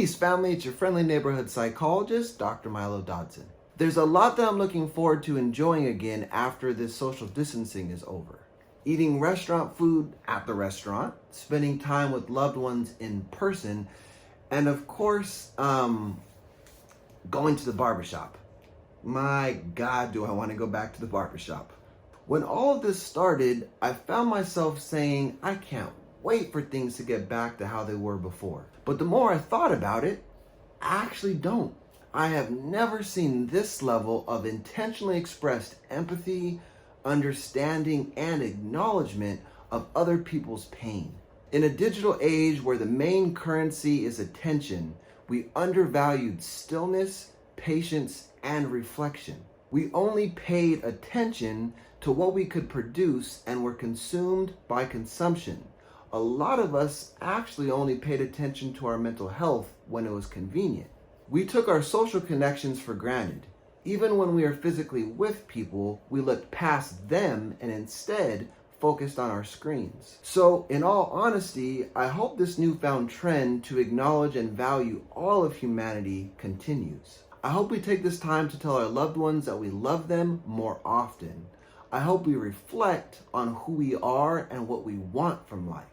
Peace, family. It's your friendly neighborhood psychologist, Dr. Milo Dodson. There's a lot that I'm looking forward to enjoying again after this social distancing is over. Eating restaurant food at the restaurant, spending time with loved ones in person, and of course, going to the barbershop. My God, do I want to go back to the barbershop. When all of this started, I found myself saying, I can't wait for things to get back to how they were before. But the more I thought about it, I actually don't. I have never seen this level of intentionally expressed empathy, understanding, and acknowledgement of other people's pain. In a digital age where the main currency is attention, we undervalued stillness, patience, and reflection. We only paid attention to what we could produce and were consumed by consumption. A lot of us actually only paid attention to our mental health when it was convenient. We took our social connections for granted. Even when we are physically with people, we looked past them and instead focused on our screens. So, in all honesty, I hope this newfound trend to acknowledge and value all of humanity continues. I hope we take this time to tell our loved ones that we love them more often. I hope we reflect on who we are and what we want from life.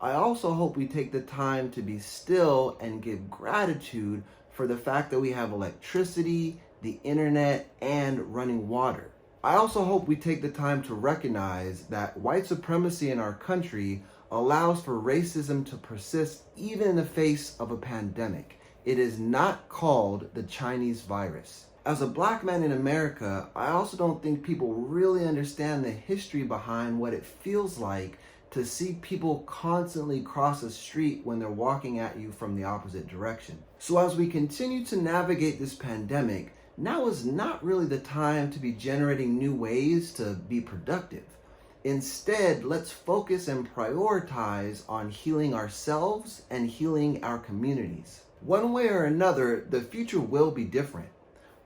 I also hope we take the time to be still and give gratitude for the fact that we have electricity, the internet, and running water. I also hope we take the time to recognize that white supremacy in our country allows for racism to persist even in the face of a pandemic. It is not called the Chinese virus. As a black man in America, I also don't think people really understand the history behind what it feels like to see people constantly cross a street when they're walking at you from the opposite direction. So as we continue to navigate this pandemic, now is not really the time to be generating new ways to be productive. Instead, let's focus and prioritize on healing ourselves and healing our communities. One way or another, the future will be different.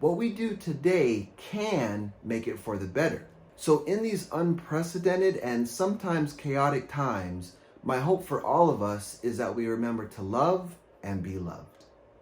What we do today can make it for the better. So in these unprecedented and sometimes chaotic times, my hope for all of us is that we remember to love and be loved.